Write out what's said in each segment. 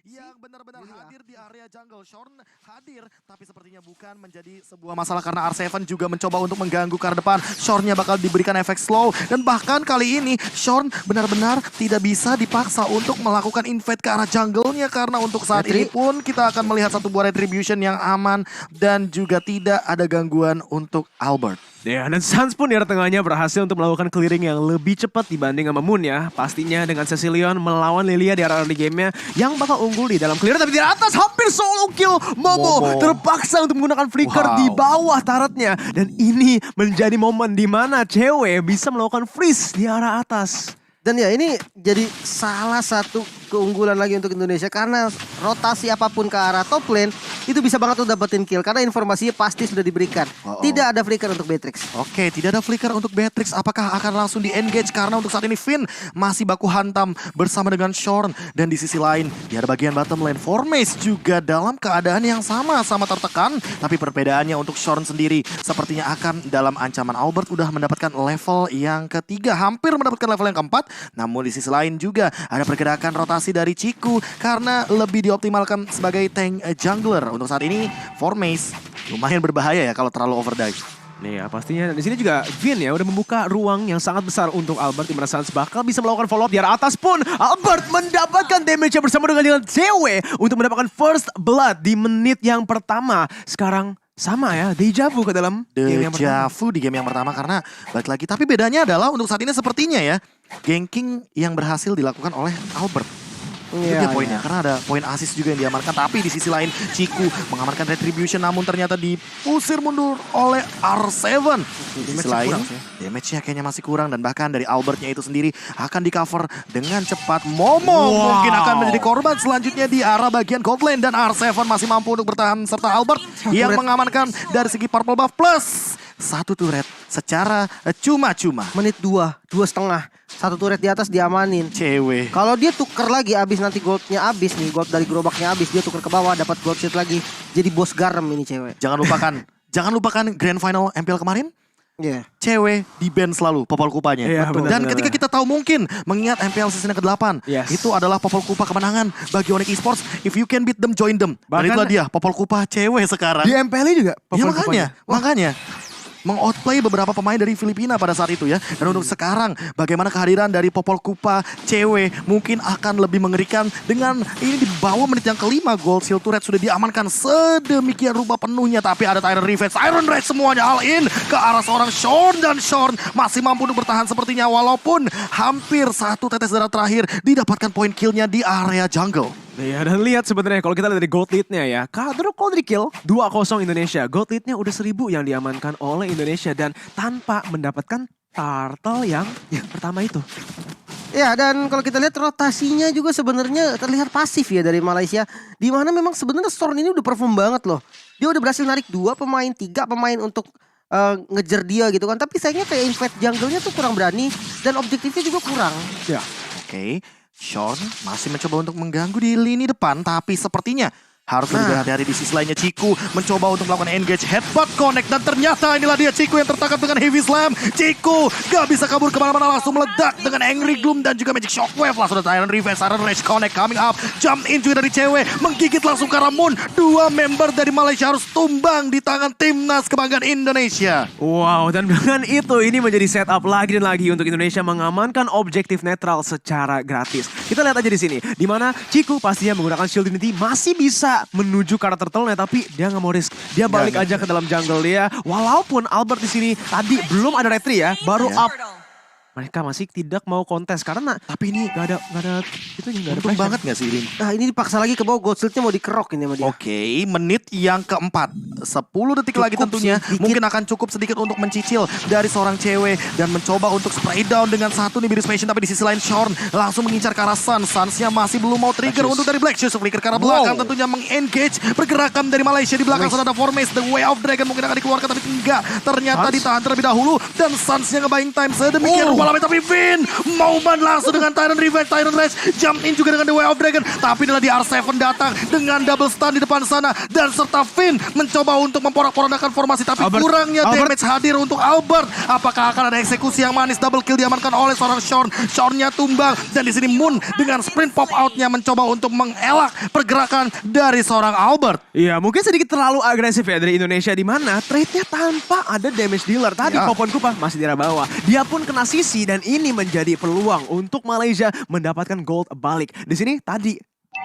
yang benar-benar hadir di area jungle. Shorn hadir, tapi sepertinya bukan menjadi sebuah masalah karena R7 juga mencoba untuk mengganggu ke arah depan. Shornnya bakal diberikan efek slow, dan bahkan kali ini Shorn benar-benar tidak bisa dipaksa untuk melakukan invade ke arah jungle-nya karena untuk saat ini pun kita akan melihat satu buah retribution yang aman dan juga tidak ada gangguan untuk Albert. Ya, dan Suns pun di area tengahnya berhasil untuk melakukan clearing yang lebih cepat dibanding sama Moon ya. Pastinya dengan Cecilion melawan Lilia di area early game-nya yang bakal unggul di dalam clear. Tapi di atas hampir solo kill. Momo terpaksa untuk menggunakan flicker di bawah turretnya. Dan ini menjadi momen di mana cewek bisa melakukan freeze di arah atas. Dan ya ini jadi salah satu keunggulan lagi untuk Indonesia karena rotasi apapun ke arah top lane itu bisa banget untuk dapetin kill karena informasinya pasti sudah diberikan. Tidak ada flicker untuk Beatrix. Oke, tidak ada flicker untuk Beatrix. Apakah akan langsung di-engage? Karena untuk saat ini Finn masih baku hantam bersama dengan Shorn. Dan di sisi lain, di ada bagian bottom lane, Formace juga dalam keadaan yang sama-sama tertekan. Tapi perbedaannya untuk Shorn sendiri sepertinya akan dalam ancaman. Albert udah mendapatkan level yang ketiga, hampir mendapatkan level yang keempat. Namun di sisi lain juga ada pergerakan rotasi dari Ciku karena lebih dioptimalkan sebagai tank jungler. Untuk saat ini, Formace lumayan berbahaya ya kalau terlalu overdrive. Nih ya, pastinya di sini juga Vin ya udah membuka ruang yang sangat besar untuk Albert di mana Suns bakal bisa melakukan follow up di arah atas pun. Albert mendapatkan damage bersama dengan CW untuk mendapatkan first blood di menit yang pertama. Sekarang sama ya, deja vu ke dalam game yang pertama. Deja vu di game yang pertama karena balik lagi. Tapi bedanya adalah untuk saat ini sepertinya ya, ganking yang berhasil dilakukan oleh Albert. Itu dia poinnya, karena ada poin assist juga yang diamankan. Tapi di sisi lain, Ciku mengamankan retribution namun ternyata diusir mundur oleh R7. Di sisi lain, damage-nya kayaknya masih kurang. Dan bahkan dari Albertnya itu sendiri akan di-cover dengan cepat. Momo mungkin akan menjadi korban selanjutnya di arah bagian gold lane. Dan R7 masih mampu untuk bertahan serta Albert yang mengamankan dari segi purple buff plus satu turret secara cuma-cuma. Menit 2,5. Satu turret di atas diamanin. Cewek. Kalau dia tuker lagi abis nanti goldnya abis nih. Gold dari gerobaknya abis. Dia tuker ke bawah dapat gold shield lagi. Jadi bos garam ini cewek. Jangan lupakan grand final MPL kemarin. Cewek di ban selalu popol kupanya. Dan ketika kita tahu mungkin mengingat MPL season ke-8 itu adalah popol kupa kemenangan bagi Onyx Esports. If you can beat them, join them. Dan itulah dia popol kupa cewek sekarang. Di MPL juga popol makanya mengoutplay beberapa pemain dari Filipina pada saat itu ya. Dan untuk sekarang bagaimana kehadiran dari popol kupa cewek mungkin akan lebih mengerikan dengan ini di bawah menit yang kelima. Gold Shield Turret sudah diamankan sedemikian rupa penuhnya. Tapi ada Tyrant Revenge, Iron Rage semuanya all in ke arah seorang Shorn. Dan Shorn masih mampu untuk bertahan sepertinya walaupun hampir satu tetes darah terakhir didapatkan poin killnya di area jungle. Ya, dan lihat sebenarnya kalau kita lihat dari gold lead-nya ya. Kalau dari kill 2-0 Indonesia. Gold lead-nya udah 1000 yang diamankan oleh Indonesia dan tanpa mendapatkan turtle yang pertama itu. Ya, dan kalau kita lihat rotasinya juga sebenarnya terlihat pasif ya dari Malaysia. Di mana memang sebenarnya Shorn ini udah perform banget loh. Dia udah berhasil narik 2 pemain, 3 pemain untuk ngejar dia gitu kan. Tapi sayangnya kayak invade jungle-nya tuh kurang berani dan objektifnya juga kurang. Ya. Oke. Shorn masih mencoba untuk mengganggu di lini depan, tapi sepertinya harus lebih berhati-hati. Di sisi lainnya Ciku mencoba untuk melakukan engage headbutt connect. Dan ternyata inilah dia Ciku yang tertangkap dengan heavy slam. Ciku gak bisa kabur kemana-mana, langsung meledak dengan Angry Gloom dan juga Magic Shockwave. Langsung ada Tyrant Revenge, Iron Rage connect coming up. Jump in juga dari cewek, menggigit langsung ke arah Moon. 2 member dari Malaysia harus tumbang di tangan timnas kebanggaan Indonesia. Wow, dan dengan itu ini menjadi setup lagi dan lagi untuk Indonesia mengamankan objektif netral secara gratis. Kita lihat aja di sini, di mana Ciku pastinya menggunakan Shield Trinity masih bisa menuju ke arah turtle-nya, tapi dia nggak mau risk. Dia balik aja ke dalam jungle dia. Walaupun Albert di sini tadi belum ada retry ya, baru up. Mereka masih tidak mau kontes karena tapi ini nggak ada itu nggak ada untung banget nggak sih ini? Nah ini dipaksa lagi ke bawah, gold shield-nya mau dikerok ini sama dia. Oke, menit yang keempat, 10 detik lagi tentunya mungkin akan cukup sedikit untuk mencicil dari seorang cewek dan mencoba untuk spray down dengan satu nih Beast Passion. Tapi di sisi lain Shorn langsung mengincar ke arah Suns. Sunsnya masih belum mau trigger untuk dari Black Shoes. Flicker ke arah belakang tentunya meng-engage pergerakan dari Malaysia. Di belakang sudah ada Formace, The Way of Dragon mungkin akan dikeluarkan tapi enggak. Ternyata ditahan terlebih dahulu dan Sunsnya nge-buying time sedemikian rupa malam tapi Finn Moment langsung dengan Tyrant Revenge, Tyrant Rage jump in juga dengan The Way of Dragon, tapi adalah di R7 datang dengan double stun di depan sana dan serta Finn mencoba untuk memporak-porandakan formasi tapi kurangnya damage hadir untuk Albert. Apakah akan ada eksekusi yang manis, double kill diamankan oleh seorang Shorn, Shorn-nya tumbang dan di sini Moon dengan sprint pop out-nya mencoba untuk mengelak pergerakan dari seorang Albert. Iya, mungkin sedikit terlalu agresif ya dari Indonesia di mana trade-nya tanpa ada damage dealer. Tadi Popon Kupa masih di arah bawah. Dia pun kena sisi dan ini menjadi peluang untuk Malaysia mendapatkan gold balik. Di sini tadi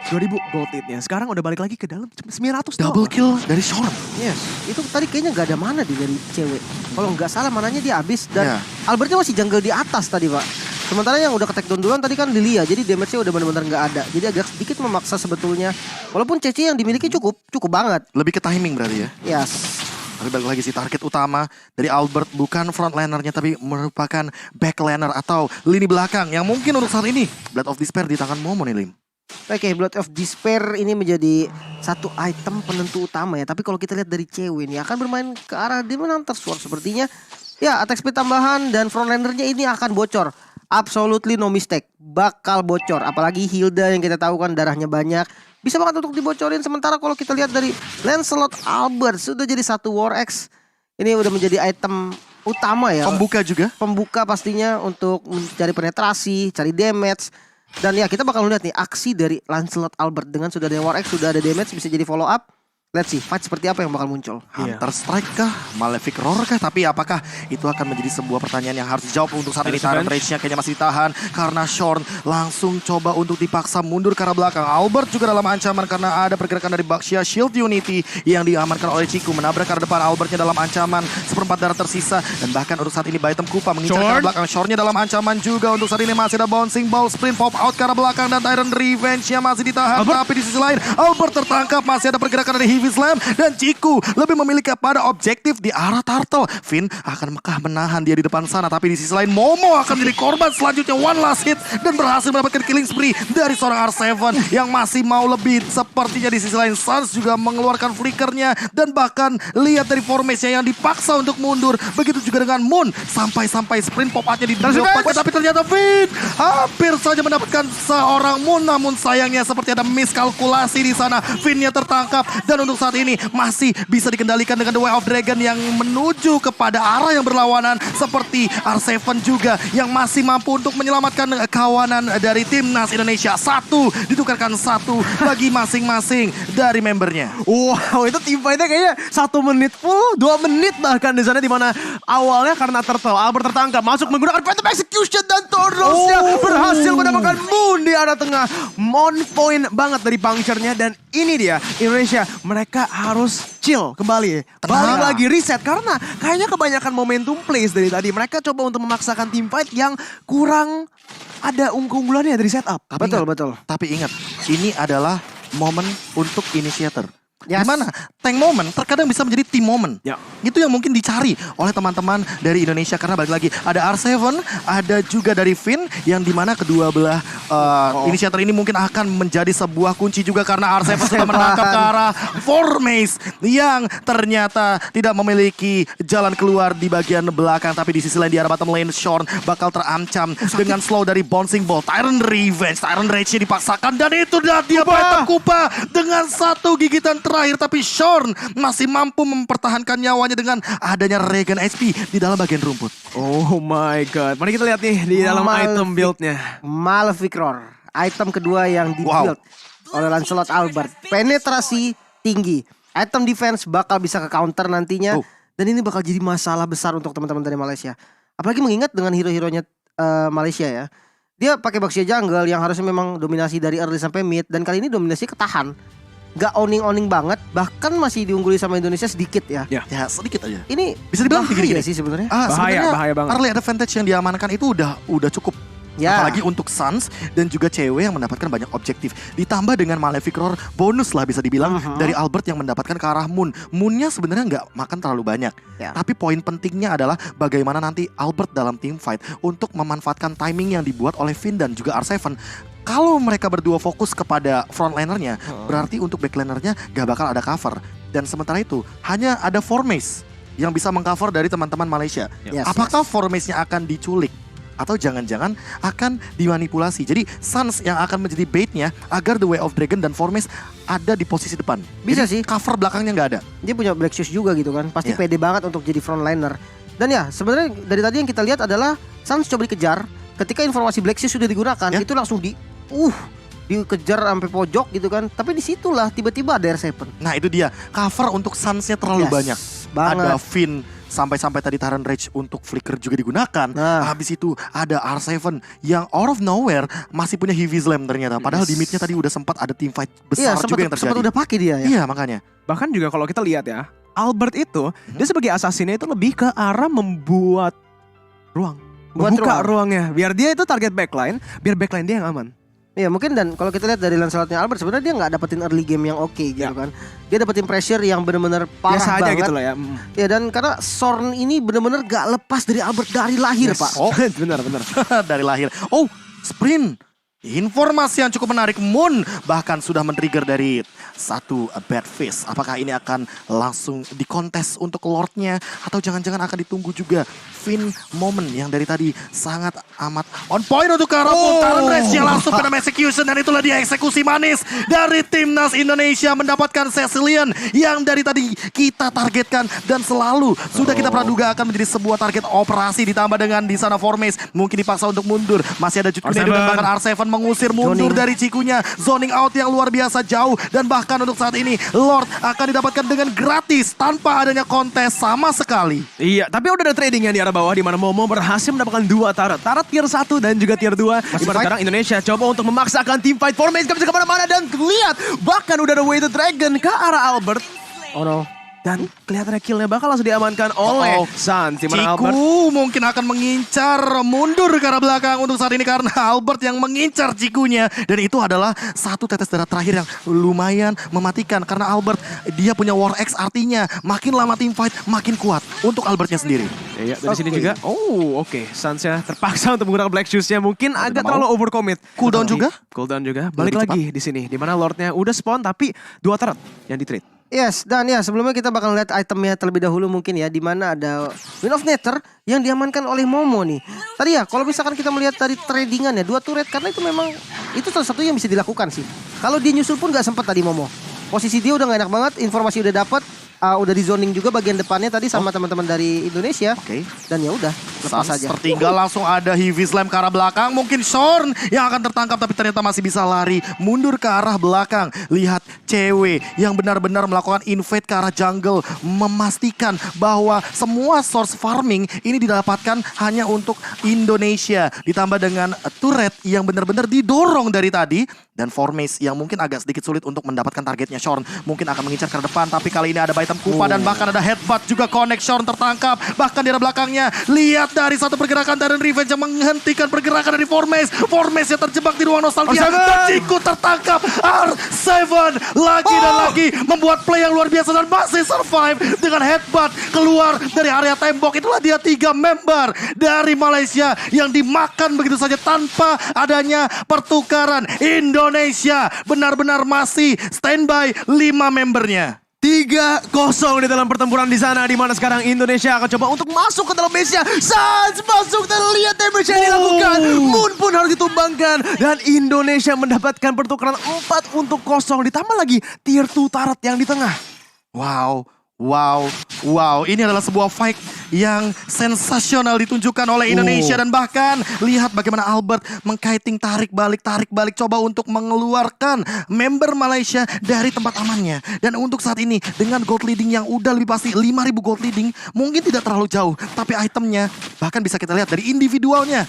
2000 gold lead-nya. Sekarang udah balik lagi ke dalam 900 Double kill dari Shorn. Yes, itu tadi kayaknya nggak ada mana dari cewek. Kalau nggak salah mananya dia habis dan Albertnya masih jungle di atas tadi Pak. Sementara yang udah ke-take down duluan tadi kan Lilia, jadi damage-nya udah benar-benar nggak ada. Jadi agak sedikit memaksa sebetulnya. Walaupun CC yang dimiliki cukup banget. Lebih ke timing berarti ya. Yes. Tapi balik lagi sih target utama dari Albert bukan frontlanernya tapi merupakan backlaner atau lini belakang yang mungkin untuk saat ini Blood of Despair di tangan Momo nih Lim. Oke, Blood of Despair ini menjadi satu item penentu utama ya. Tapi kalau kita lihat dari cewek ini akan bermain ke arah Demon Hunter Sword sepertinya. Ya, attack speed tambahan dan frontlanernya ini akan bocor. Absolutely no mistake, bakal bocor. Apalagi Hilda yang kita tahu kan darahnya banyak. Bisa banget untuk dibocorin. Sementara kalau kita lihat dari Lancelot Albert sudah jadi satu War Axe. Ini udah menjadi item utama ya. Pembuka juga. Pembuka pastinya untuk mencari penetrasi, cari damage. Dan ya kita bakal lihat nih aksi dari Lancelot Albert. Dengan sudah ada War Axe, sudah ada damage, bisa jadi follow up. Let's see, fight seperti apa yang bakal muncul. Hunter Strike kah? Malefic Roar kah? Tapi apakah itu akan menjadi sebuah pertanyaan yang harus dijawab untuk saat ini. Tyrant Rage-nya kayaknya masih ditahan karena Shorn langsung coba untuk dipaksa mundur ke arah belakang. Albert juga dalam ancaman karena ada pergerakan dari Baxia Shield Unity yang diamankan oleh Ciku. Menabrak ke arah depan, Albertnya dalam ancaman, seperempat darah tersisa. Dan bahkan untuk saat ini Baitem Kupa mengincar ke arah belakang. Shorn-nya dalam ancaman juga untuk saat ini masih ada bouncing ball, sprint pop out ke arah belakang dan Tyrant Revenge-nya masih ditahan. Tapi di sisi lain Albert tertangkap, masih ada pergerakan dari Heavy Slam dan Ciku lebih memiliki pada objektif di arah Turtle. Finn akan menahan dia di depan sana, tapi di sisi lain Momo akan menjadi korban selanjutnya. One last hit dan berhasil mendapatkan killing spree dari seorang R7 yang masih mau lebih. Sepertinya di sisi lain Sans juga mengeluarkan flickernya dan bahkan lihat dari formasinya yang dipaksa untuk mundur. Begitu juga dengan Moon sampai sprint pop out-nya di tapi ternyata Finn hampir saja mendapatkan seorang Moon, namun sayangnya seperti ada miskalkulasi di sana. Finn-nya tertangkap dan untuk saat ini masih bisa dikendalikan dengan The Way of Dragon yang menuju kepada arah yang berlawanan, seperti R7 juga yang masih mampu untuk menyelamatkan kawanan dari timnas Indonesia. Satu ditukarkan satu bagi masing-masing dari membernya. Wow, itu tim fight-nya kayaknya 1 menit full, 2 menit bahkan di sana, di mana awalnya karena Turtle Albert tertangkap masuk menggunakan Phantom Execution dan Tornosnya berhasil mendapatkan Moon di arah tengah. On point banget dari puncture-nya dan ini dia Indonesia, mereka harus chill kembali, balik lagi reset karena kayaknya kebanyakan momentum plays dari tadi. Mereka coba untuk memaksakan team fight yang kurang ada keunggulannya dari setup. Betul. Tapi ingat, ini adalah momen untuk initiator. Yes. Dimana tank moment terkadang bisa menjadi team moment. Ya. Itu yang mungkin dicari oleh teman-teman dari Indonesia. Karena balik lagi ada R7, ada juga dari Finn, yang dimana kedua belah inisiator ini mungkin akan menjadi sebuah kunci juga. Karena R7 sudah menangkap ke arah Formace yang ternyata tidak memiliki jalan keluar di bagian belakang. Tapi di sisi lain di arah bottom lane Shorn bakal terancam dengan slow dari bouncing ball. Tyrant Revenge, Tyrant Rage-nya dipaksakan dan itu dia Baitem Kupa dengan satu gigitan terakhir, tapi Shorn masih mampu mempertahankan nyawanya dengan adanya regen HP di dalam bagian rumput. Oh my god, mari kita lihat nih di dalam item build-nya. Malefic Roar, item kedua yang di-build oleh Lancelot Albert. Penetrasi tinggi, item defense bakal bisa ke counter nantinya. Dan ini bakal jadi masalah besar untuk teman-teman dari Malaysia. Apalagi mengingat dengan hero-heronya Malaysia ya. Dia pakai Baxia jungle yang harusnya memang dominasi dari early sampai mid, dan kali ini dominasi ketahan. Gak owning banget, bahkan masih diungguli sama Indonesia sedikit ya. Ya sedikit aja. Ini bisa dibilang bahaya sih sebenarnya. Bahaya banget. Early advantage yang diamankan itu udah cukup. Ya. Apalagi untuk Suns dan juga cewek yang mendapatkan banyak objektif. Ditambah dengan Malefic Roar bonus lah bisa dibilang dari Albert yang mendapatkan ke arah Moon. Moonnya sebenarnya nggak makan terlalu banyak. Ya. Tapi poin pentingnya adalah bagaimana nanti Albert dalam team fight untuk memanfaatkan timing yang dibuat oleh Finn dan juga R7. Kalau mereka berdua fokus kepada frontlinernya, berarti untuk backliner-nya gak bakal ada cover. Dan sementara itu, hanya ada Formace yang bisa mengcover dari teman-teman Malaysia. Yes, Apakah Formace-nya akan diculik Atau jangan-jangan akan dimanipulasi. Jadi Suns yang akan menjadi baitnya agar The Way of Dragon dan Formes ada di posisi depan. Bisa Jadi sih. cover belakangnya nggak ada. Dia punya Black Shoes juga gitu kan. Pasti Iya. pede banget untuk jadi frontliner. Dan ya sebenarnya dari tadi yang kita lihat adalah Suns coba dikejar. Ketika informasi Black Shoes sudah digunakan, Ya. itu langsung dikejar sampai pojok gitu kan. Tapi disitulah tiba-tiba ada R7. Nah itu dia, cover untuk Suns-nya terlalu Yes, banyak. banget. Ada Finn, sampai-sampai tadi Tyrant Rage untuk flicker juga digunakan. Nah. Habis itu ada R7 yang out of nowhere masih punya Heavy Slam ternyata. Padahal di mid-nya tadi udah sempat ada team fight besar Iya, juga yang sempat terjadi. udah pakai dia ya. Iya makanya. Bahkan juga kalau kita lihat ya, Albert itu dia sebagai assassinnya itu lebih ke arah membuat ruang. Buat Membuka ruang. ruangnya. Biar dia itu target backline, biar backline dia yang aman. Iya mungkin, dan kalau kita lihat dari Lancelotnya Albert sebenarnya dia nggak dapetin early game yang oke gitu Ya. kan. Dia dapetin pressure yang benar-benar parah Biasa aja banget. gitu loh ya. Ya, dan karena Sorn ini benar-benar gak lepas dari Albert dari lahir, Yes. Pak. Oh, benar-benar. Dari lahir. Oh, sprint. Informasi yang cukup menarik. Moon bahkan sudah men-trigger dari satu bad face. Apakah ini akan langsung dikontes untuk Lordnya atau jangan-jangan akan ditunggu juga Finn Moment yang dari tadi sangat amat on point untuk Karapun. Tyrant Rage yang langsung kena execution dan itulah dia eksekusi manis dari Timnas Indonesia mendapatkan Cecilian yang dari tadi kita targetkan dan selalu sudah kita praduga akan menjadi sebuah target operasi, ditambah dengan di sana Formes mungkin dipaksa untuk mundur. Masih ada Jude R7. Kunedo dan bahkan R7 mengusir mundur Zoning. dari Cikunya. Zoning out yang luar biasa jauh. Dan bahkan untuk saat ini Lord akan didapatkan dengan gratis tanpa adanya kontes sama sekali. Iya, tapi udah ada trading yang di arah bawah di mana Momo berhasil mendapatkan 2 turret. Turret tier 1 dan juga tier 2. Di mana fight. sekarang Indonesia coba untuk memaksakan team fight formation gak bisa kemana-mana dan lihat bahkan udah ada Way to Dragon ke arah Albert. Oh no. Dan kelihatannya killnya bakal langsung diamankan oleh Suns. Di mana Albert Ciku mungkin akan mengincar mundur ke arah belakang untuk saat ini karena Albert yang mengincar Cikunya. Dan itu adalah satu tetes darah terakhir yang lumayan mematikan. Karena Albert dia punya War X, artinya makin lama team fight makin kuat untuk Albertnya sendiri. Iya, dari sini juga. Oh, oke. Suns-nya terpaksa untuk menggunakan Black Shoes-nya. Mungkin agak mau. terlalu overcommit. Cooldown juga? Cooldown juga. Balik Lebih lagi di sini. Di mana Lord-nya udah spawn tapi 2 turret yang di-trade. Yes, dan ya sebelumnya kita bakal lihat itemnya terlebih dahulu mungkin ya, di mana ada Wind of Nether yang diamankan oleh Momo nih. Tadi ya kalau misalkan kita melihat dari tradingan ya 2 turret, karena itu memang itu salah satu yang bisa dilakukan sih. Kalau dia nyusul pun gak sempat tadi Momo. Posisi dia udah gak enak banget, informasi udah dapat, udah di zoning juga bagian depannya tadi sama teman-teman dari Indonesia. Oke. Dan ya udah lepas Suns aja. tertinggal langsung ada Heavy Slam ke arah belakang. Mungkin Shorn yang akan tertangkap tapi ternyata masih bisa lari mundur ke arah belakang. Lihat cewek yang benar-benar melakukan invade ke arah jungle. Memastikan bahwa semua source farming ini didapatkan hanya untuk Indonesia. Ditambah dengan turret yang benar-benar didorong dari tadi. Dan Formes yang mungkin agak sedikit sulit untuk mendapatkan targetnya. Shorn mungkin akan mengincar ke depan. Tapi kali ini ada Baitam Kupa dan bahkan ada headbutt juga connect. Shorn tertangkap. Bahkan di arah belakangnya. Lihat dari satu pergerakan Darren Revenge yang menghentikan pergerakan dari Formes. Formes yang terjebak di ruang nostalgia. R7. Dan Ciku tertangkap. R7 lagi dan lagi membuat play yang luar biasa dan masih survive dengan headbutt keluar dari area tembok. Itulah dia 3 member dari Malaysia yang dimakan begitu saja tanpa adanya pertukaran. Indonesia benar-benar masih standby 5 membernya. 3-0 di dalam pertempuran di sana, di mana sekarang Indonesia akan coba untuk masuk ke dalam base-nya. Suns masuk dan lihat damage yang dilakukan. Moon pun harus ditumbangkan dan Indonesia mendapatkan pertukaran 4-0 ditambah lagi tier 2 turret yang di tengah. Wow, ini adalah sebuah fight yang sensasional ditunjukkan oleh Indonesia dan bahkan lihat bagaimana Albert mengkiting tarik balik coba untuk mengeluarkan member Malaysia dari tempat amannya. Dan untuk saat ini dengan gold leading yang udah lebih pasti 5.000 gold leading mungkin tidak terlalu jauh, tapi itemnya bahkan bisa kita lihat dari individualnya.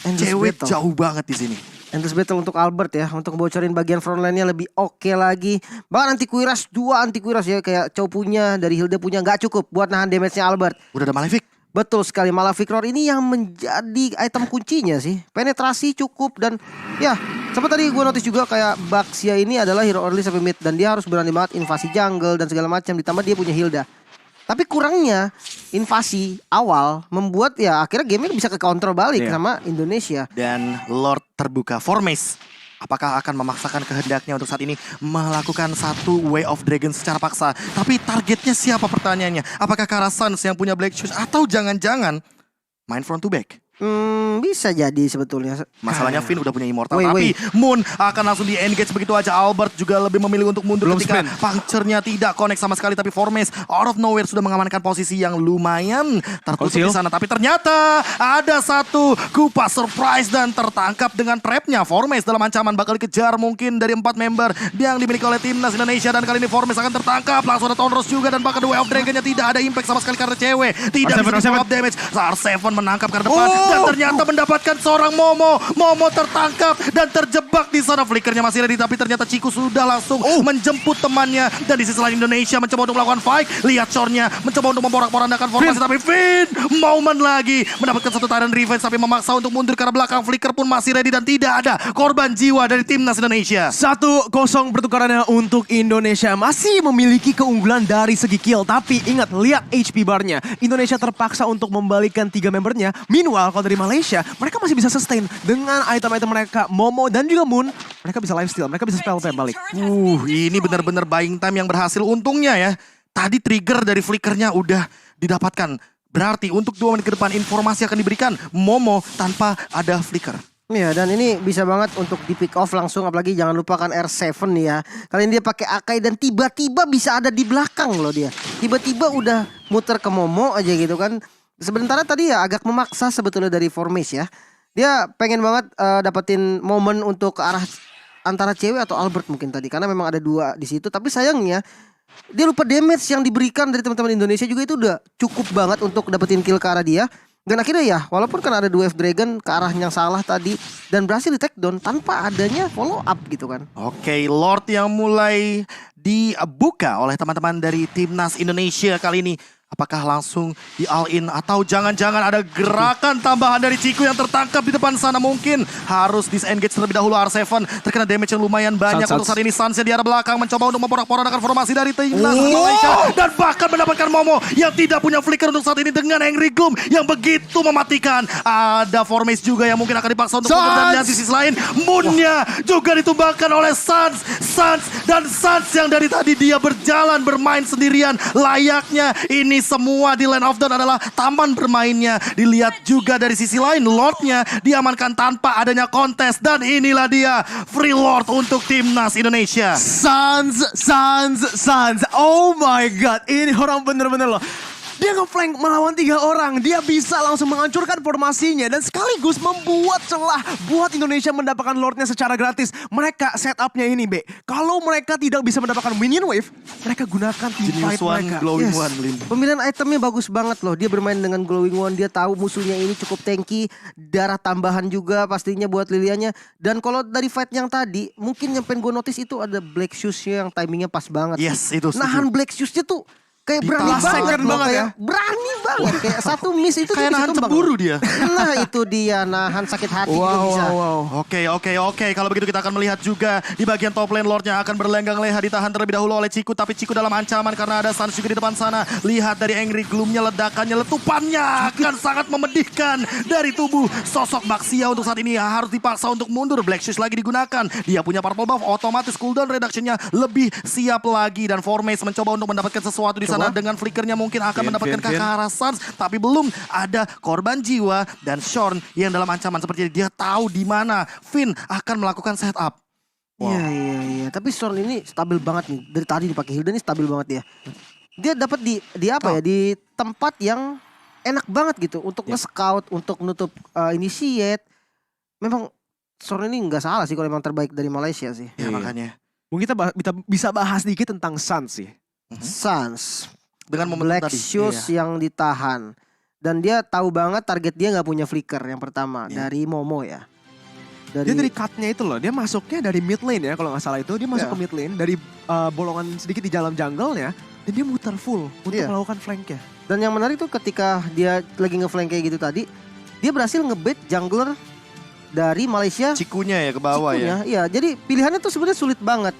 Endless Cewek battle. jauh banget di sini. Endless battle untuk Albert ya, untuk bocorin bagian frontline-nya lebih oke lagi. Bahkan anti-Kuiras, 2 anti-Kuiras ya, kayak Chow punya, dari Hilda punya, gak cukup buat nahan damage-nya Albert. Udah ada Malefic. Betul sekali, Malefic Roar ini yang menjadi item kuncinya sih. Penetrasi cukup dan ya, seperti tadi gue notice juga kayak Baxia ini adalah hero early sampai mid. Dan dia harus berani banget invasi jungle dan segala macam, ditambah dia punya Hilda. Tapi kurangnya invasi awal membuat ya akhirnya game bisa ke counter balik sama Indonesia. Dan Lord terbuka Formes. Apakah akan memaksakan kehendaknya untuk saat ini melakukan satu Way of Dragon secara paksa. Tapi targetnya siapa pertanyaannya? Apakah Kara Suns yang punya Black Shoes atau jangan-jangan main front to back? Bisa jadi sebetulnya. Masalahnya Finn udah punya Immortal, Wait. tapi Moon akan langsung di-engage begitu aja. Albert juga lebih memilih untuk mundur Belum ketika spin. puncture-nya tidak connect sama sekali. Tapi Formes out of nowhere sudah mengamankan posisi yang lumayan tertutup Conceal. di sana. Tapi ternyata ada satu Kupas surprise dan tertangkap dengan trapnya. Formes dalam ancaman bakal dikejar mungkin dari 4 member yang dimiliki oleh timnas Indonesia. Dan kali ini Formes akan tertangkap. Langsung ada Tonros juga dan bahkan The Way of Dragon-nya tidak ada impact sama sekali karena cewek. Tidak R7, bisa R7. up damage. R7 menangkap ke depan dan ternyata mendapatkan seorang Momo. Momo tertangkap dan terjebak di sana. Flickernya masih ready tapi ternyata Ciku sudah langsung menjemput temannya. Dan di sisi lain Indonesia mencoba untuk melakukan fight. Lihat Shorn-nya mencoba untuk memporak-porandakan formasi tapi Finn momen lagi mendapatkan satu Tyrant Revenge tapi memaksa untuk mundur ke arah belakang. Flicker pun masih ready dan tidak ada korban jiwa dari timnas Indonesia. 1-0 pertukarannya untuk Indonesia. Masih memiliki keunggulan dari segi kill. Tapi ingat, lihat HP bar-nya. Indonesia terpaksa untuk membalikan 3 membernya. Meanwhile, kalau dari Malaysia, mereka masih bisa sustain dengan item-item mereka. Momo dan juga Moon, mereka bisa lifesteal, mereka bisa spell tap balik. Ini benar-benar buying time yang berhasil. Untungnya ya, tadi trigger dari flickernya udah didapatkan. Berarti untuk 2 menit ke depan informasi akan diberikan Momo tanpa ada flicker. Ya, dan ini bisa banget untuk di pick off langsung, apalagi jangan lupakan R7 nih ya. Kali ini dia pakai Akai dan tiba-tiba bisa ada di belakang loh dia. Tiba-tiba udah muter ke Momo aja gitu kan. Sebenarnya tadi ya agak memaksa sebetulnya dari Formes ya. Dia pengen banget dapetin momen untuk ke arah antara cewek atau Albert mungkin tadi, karena memang ada 2 di situ. Tapi sayangnya dia lupa damage yang diberikan dari teman-teman Indonesia juga itu udah cukup banget untuk dapetin kill ke arah dia. Dan akhirnya ya, walaupun kan ada 2 F-Dragon ke arah yang salah tadi dan berhasil di take down tanpa adanya follow up gitu kan. Oke, Lord yang mulai dibuka oleh teman-teman dari timnas Indonesia kali ini. Apakah langsung di all in atau jangan-jangan ada gerakan tambahan dari Ciku yang tertangkap di depan sana. Mungkin harus disengage terlebih dahulu. R7 terkena damage yang lumayan banyak. Sans. Untuk saat ini Sans di arah belakang mencoba untuk memporak-porandakan formasi dari timnas Malaysia. Dan bahkan mendapatkan Momo yang tidak punya flicker untuk saat ini dengan Angry Gloom yang begitu mematikan. Ada Formes juga yang mungkin akan dipaksa untuk mundur. Dan lihat di sisi lain Moon-nya juga ditumbangkan oleh Sans yang dari tadi dia berjalan bermain sendirian. Layaknya ini semua di Land of Dawn adalah taman bermainnya. Dilihat juga dari sisi lain, Lord-nya diamankan tanpa adanya kontes. Dan inilah dia, Free Lord untuk timnas Indonesia. Sans. Oh my god, ini orang bener-bener loh. Dia nge-flank melawan 3 orang. Dia bisa langsung menghancurkan formasinya. Dan sekaligus membuat celah buat Indonesia mendapatkan Lordnya secara gratis. Mereka setupnya ini, Be. Kalau mereka tidak bisa mendapatkan minion wave, mereka gunakan teamfight mereka. Glowing Yes. One, Lin. Pemilihan itemnya bagus banget loh. Dia bermain dengan Glowing One. Dia tahu musuhnya ini cukup tanky. Darah tambahan juga pastinya buat Lilianya. Dan kalau dari fight yang tadi, mungkin yang pengen gue notice itu ada Black Shoes-nya yang timingnya pas banget. Yes, itu setuju. Nahan Black Shoes-nya tuh kayak berani Ditahan banget loh, banget ya. kayak Berani banget. Kayak satu miss itu Kayak bisa nahan tumbang cemburu loh. dia. Nah itu dia, nahan sakit hati juga bisa. Oke. Kalau begitu kita akan melihat juga di bagian top lane Lordnya akan berlenggang leha, ditahan terlebih dahulu oleh Ciku. Tapi Ciku dalam ancaman karena ada Sans juga di depan sana. Lihat dari Angry Gloom-nya, ledakannya, letupannya akan sangat memedihkan dari tubuh sosok Baxia. Untuk saat ini harus dipaksa untuk mundur. Black Shoes lagi digunakan. Dia punya purple buff, otomatis cooldown reduction-nya lebih siap lagi. Dan Formes mencoba untuk mendapatkan sesuatu di sana dengan flickernya mungkin akan mendapatkan ke arah Sans. Tapi belum ada korban jiwa. Dan Shorn yang dalam ancaman seperti ini, dia tahu di mana Finn akan melakukan setup. Iya. Tapi Storm ini stabil banget nih. Dari tadi dipakai Hilda ini stabil banget ya. Dia dapat di apa ya? Di tempat yang enak banget gitu untuk nge-scout, untuk nutup initiate. Memang Storm ini nggak salah sih kalau memang terbaik dari Malaysia sih. Ya makanya. Mungkin kita bisa bahas sedikit tentang Sans sih. Sans Dengan momen Black tadi. Shoes yang ditahan. Dan dia tahu banget target dia nggak punya flicker yang pertama dari Momo ya. Dia dari cut-nya itu loh, dia masuknya dari mid lane ya kalau nggak salah itu. Dia masuk ke mid lane dari bolongan sedikit di dalam jungle-nya. Dan dia muter full untuk melakukan flank-nya. Dan yang menarik tuh ketika dia lagi nge-flank kayak gitu tadi, dia berhasil ngebait jungler dari Malaysia. Cikunya ya ke bawah ya. Iya, jadi pilihannya tuh sebenarnya sulit banget.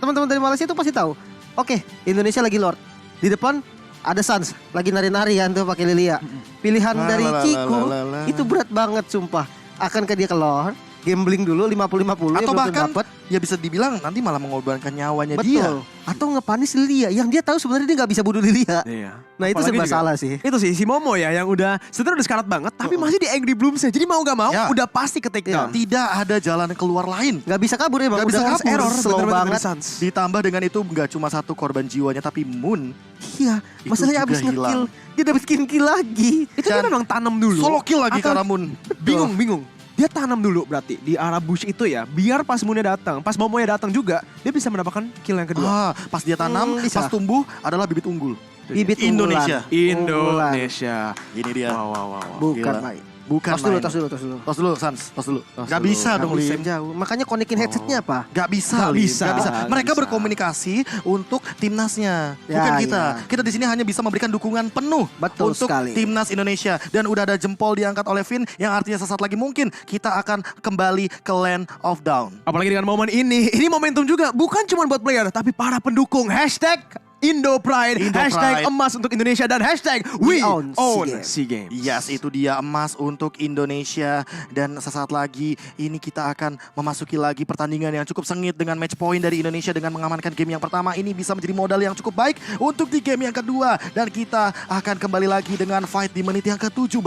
Teman-teman dari Malaysia tuh pasti tahu. Oke, Indonesia lagi Lord. Di depan ada Sans lagi nari-nari kan tuh pakai Lilia. Pilihan dari Ciku itu berat banget sumpah. Akankah dia ke Lord gambling dulu 50-50 Atau bahkan dapet. ya bisa dibilang nanti malah mengorbankan nyawanya Betul. dia. Atau ngepanis Lilia yang dia tahu sebenarnya dia nggak bisa bunuh Lilia. Iya. Nah itu Apalagi serba juga, salah sih. Itu sih si Momo ya yang udah sebenarnya udah sekarat banget tapi masih di Angry Blooms ya. Jadi mau gak mau Ya. udah pasti ke take down. Tidak ada jalan keluar lain. Nggak bisa kabur emang. Nggak bisa Udah kabur. error slow bener-bener banget. dari Suns. Ditambah dengan itu nggak cuma satu korban jiwanya tapi Moon Iya. Itu Masalahnya juga abis hilang. nge-kill dia dapet kill lagi. Itu dia Dan memang tanam dulu. solo kill lagi Atau- karena Moon. Bingung. Dia tanam dulu berarti di arah bush itu ya. Biar pas Moonnya datang, pas Momonya datang juga, dia bisa mendapatkan kill yang kedua. Pas dia tanam, Bisa. pas tumbuh adalah bibit unggul. Bibit Indonesia. unggulan. Indonesia. Ini dia. Wow. Bukan, Gila. Mai. Bukan Tos dulu, main. tos dulu. Tos dulu, Sans. Tos dulu. Tos Gak dulu. bisa Nggak dong, bisa Lim. jauh. Makanya konekin headsetnya apa? Gak bisa, Nggak Lim. bisa. Nggak bisa. Nggak Mereka bisa. berkomunikasi untuk timnasnya, Ya, bukan kita. ya. Kita di sini hanya bisa memberikan dukungan penuh Betul untuk sekali. timnas Indonesia. Dan udah ada jempol diangkat oleh Vin, yang artinya sesaat lagi mungkin kita akan kembali ke Land of Down. Apalagi dengan momen ini momentum juga bukan cuma buat player, tapi para pendukung. Hashtag Indo Pride, Indo hashtag Pride. emas untuk Indonesia, dan hashtag we own own SEA SEA Games. Yes, itu dia emas untuk Indonesia. Dan sesaat lagi ini kita akan memasuki lagi pertandingan yang cukup sengit dengan match point dari Indonesia dengan mengamankan game yang pertama. Ini bisa menjadi modal yang cukup baik untuk di game yang kedua. Dan kita akan kembali lagi dengan fight di menit yang ke-17.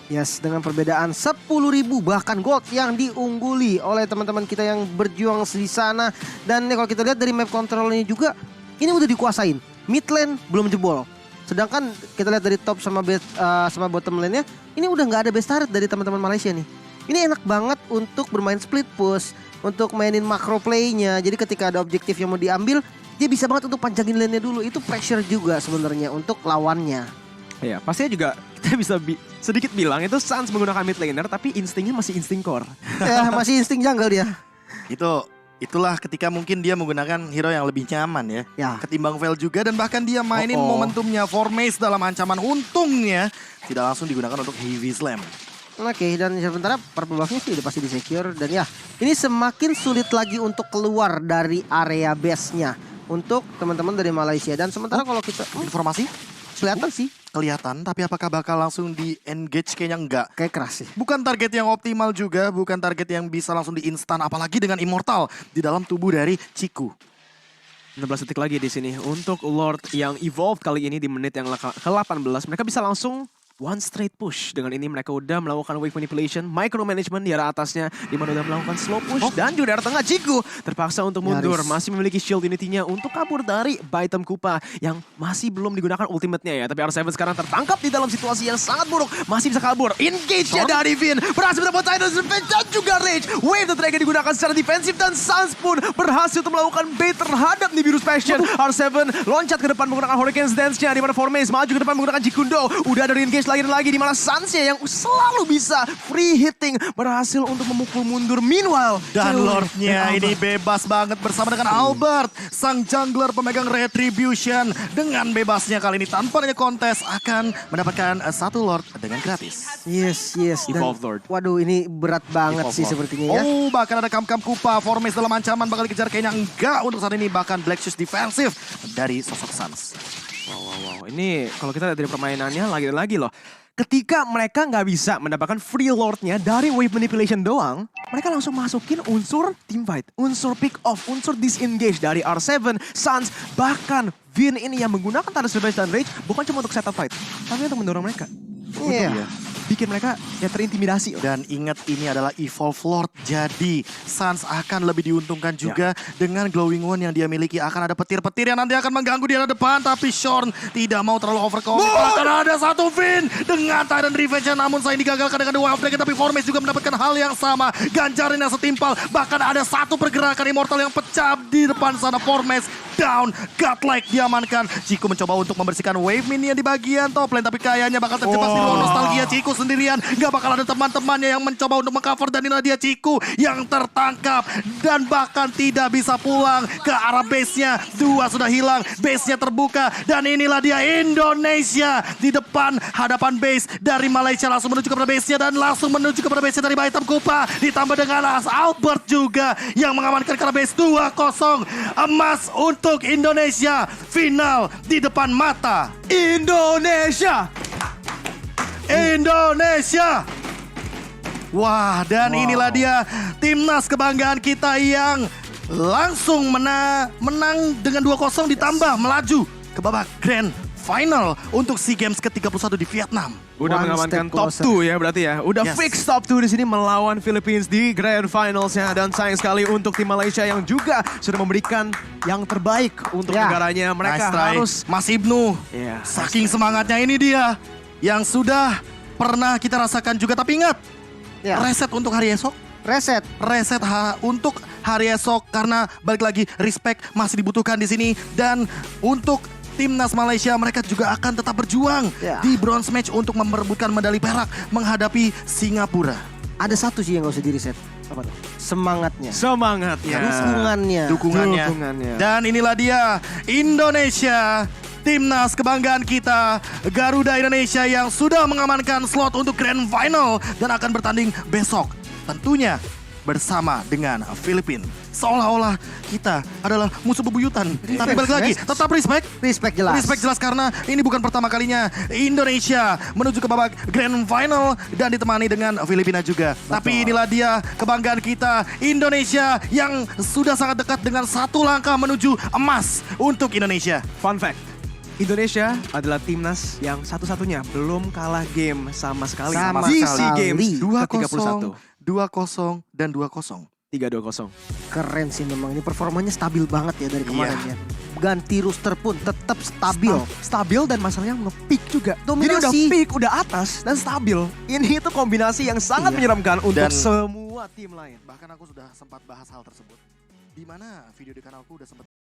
Yes, dengan perbedaan 10.000 bahkan gold yang diungguli oleh teman-teman kita yang berjuang di sana. Dan kalau kita lihat dari map control ini juga, ini udah dikuasain. Mid lane belum jebol. Sedangkan kita lihat dari top sama sama bottom lane-nya, ini udah nggak ada best turret dari teman-teman Malaysia nih. Ini enak banget untuk bermain split push, untuk mainin macro play-nya. Jadi ketika ada objektif yang mau diambil, dia bisa banget untuk panjangin lane-nya dulu. Itu pressure juga sebenarnya untuk lawannya. Ya, pastinya juga kita bisa sedikit bilang itu Suns menggunakan mid laner, tapi instingnya masih insting core. Ya, masih insting jungle dia. Itulah ketika mungkin dia menggunakan hero yang lebih nyaman ya. Ya. Ketimbang Veil juga, dan bahkan dia mainin Oh. momentumnya Formace dalam ancaman, untungnya tidak langsung digunakan untuk Heavy Slam. Oke, dan sementara purple buff-nya sih udah pasti di-secure. Dan ya, ini semakin sulit lagi untuk keluar dari area base-nya untuk teman-teman dari Malaysia. Dan sementara kalau kita Informasi kelihatan sih kelihatan, tapi apakah bakal langsung di-engage? Kayaknya enggak. kayak keras sih. Bukan target yang optimal juga, bukan target yang bisa langsung di-instan, apalagi dengan Immortal di dalam tubuh dari Ciku. 16 detik lagi di sini untuk Lord yang evolved kali ini di menit yang ke-18. Mereka bisa langsung one straight push. Dengan ini mereka udah melakukan wave manipulation, micromanagement di arah atasnya, di mana udah melakukan slow push, dan juga di arah tengah Ciku terpaksa untuk mundur. Nyaris. Masih memiliki shield unity-nya untuk kabur dari Baitem Kupa yang masih belum digunakan ultimate-nya ya. Tapi R7 sekarang tertangkap di dalam situasi yang sangat buruk, masih bisa kabur. Engage-nya dari Vin, berhasil mendapatkan Tidal's Revenge dan juga Rage. Wave the Dragon digunakan secara defensif, dan Suns pun berhasil untuk melakukan bait terhadap Nibiru's Passion. R7 loncat ke depan menggunakan Hurricane's Dance-nya, di mana Formace maju ke depan menggunakan Jikundo. Udah ada engage lagi dan lagi, di mana Suns-nya yang selalu bisa free hitting berhasil untuk memukul mundur. Meanwhile, Dan Cewek Lordnya ini bebas banget bersama dengan Albert, sang jungler pemegang Retribution. Dengan bebasnya kali ini tanpa adanya kontes akan mendapatkan satu Lord dengan gratis. Yes. Dan, Evolve Lord. waduh, ini berat banget Evolve sih Lord. sepertinya ya. Oh, bahkan ada Kam Kupa, Formace dalam ancaman bakal dikejar, kayaknya enggak untuk saat ini. Bahkan Black Shoes defensif dari sosok Suns. Wow. Ini kalau kita lihat dari permainannya lagi loh. Ketika mereka nggak bisa mendapatkan free lord-nya dari wave manipulation doang, mereka langsung masukin unsur teamfight, unsur pick off, unsur disengage dari R7, Suns, bahkan Vin ini yang menggunakan Tidal's Revenge dan Rage bukan cuma untuk setup fight, tapi untuk mendorong mereka. Iya. Bikin mereka ya terintimidasi. Dan ingat, ini adalah Evolve Lord. Jadi Suns akan lebih diuntungkan juga dengan Glowing One yang dia miliki. Akan ada petir-petir yang nanti akan mengganggu di arah depan. Tapi Shorn tidak mau terlalu overcommit. Akan ada satu Vin dengan Titan Revenge. Namun sayang digagalkan dengan The Wild Dragon. Tapi Formace juga mendapatkan hal yang sama. Ganjarin yang setimpal. Bahkan ada satu pergerakan Immortal yang pecah di depan sana. Formace down. Godlike diamankan. Ciku mencoba untuk membersihkan wave minion di bagian top lane. Tapi kayaknya bakal terjebak di ruang nostalgia. Ciku sendirian, gak bakal ada teman-temannya yang mencoba untuk mengcover, dan inilah dia Ciku yang tertangkap dan bahkan tidak bisa pulang ke arah base-nya. Dua sudah hilang, base-nya terbuka, dan inilah dia Indonesia di depan hadapan base dari Malaysia, langsung menuju kepada base-nya dan langsung menuju kepada base-nya dari Baitem Kupa, ditambah dengan Albert juga yang mengamankan ke arah base. 2-0 emas untuk Indonesia, final di depan mata Indonesia! Wah, dan inilah dia timnas kebanggaan kita yang langsung menang dengan 2-0 ditambah melaju ke babak Grand Final untuk SEA Games ke-31 di Vietnam. Udah One mengamankan step top closer. 2 ya berarti ya. Udah Yes. fix top 2 di sini melawan Philippines di Grand Finals-nya. Dan sayang sekali untuk tim Malaysia yang juga sudah memberikan yang terbaik untuk Ya. negaranya. Mereka Nice try. harus... Mas Ibnu. Iya. Saking semangatnya ini dia yang sudah pernah kita rasakan juga. Tapi ingat, Ya. reset untuk hari esok. Reset. Reset untuk hari esok karena balik lagi respect masih dibutuhkan di sini. Dan untuk timnas Malaysia mereka juga akan tetap berjuang Ya. di bronze match untuk memperebutkan medali perak menghadapi Singapura. Ada satu sih yang gak usah di-reset. Apa tuh? Semangatnya. Semangatnya. Dukungannya. Dukungannya. Dan inilah dia Indonesia, timnas kebanggaan kita, Garuda Indonesia yang sudah mengamankan slot untuk Grand Final dan akan bertanding besok. Tentunya bersama dengan Filipina. Seolah-olah kita adalah musuh bebuyutan. Tapi balik lagi, tetap respect. Respect jelas. Respect jelas karena ini bukan pertama kalinya Indonesia menuju ke babak Grand Final dan ditemani dengan Filipina juga. Tapi inilah dia kebanggaan kita, Indonesia yang sudah sangat dekat dengan satu langkah menuju emas untuk Indonesia. Fun fact. Indonesia adalah timnas yang satu-satunya belum kalah game sama sekali Sama di sekali. SEA Games 2-0, ke-31. 2-0 dan 2-0. 3-2-0. Keren sih memang ini performanya stabil banget ya dari kemarin ya. Ganti roster pun tetap stabil. Stabil dan masalahnya nge-peak juga. Dominasi. Jadi udah peak, udah atas dan stabil. Ini itu kombinasi yang sangat menyeramkan untuk Dan- semua tim lain. Bahkan aku sudah sempat bahas hal tersebut. Di mana video di kanalku udah sempat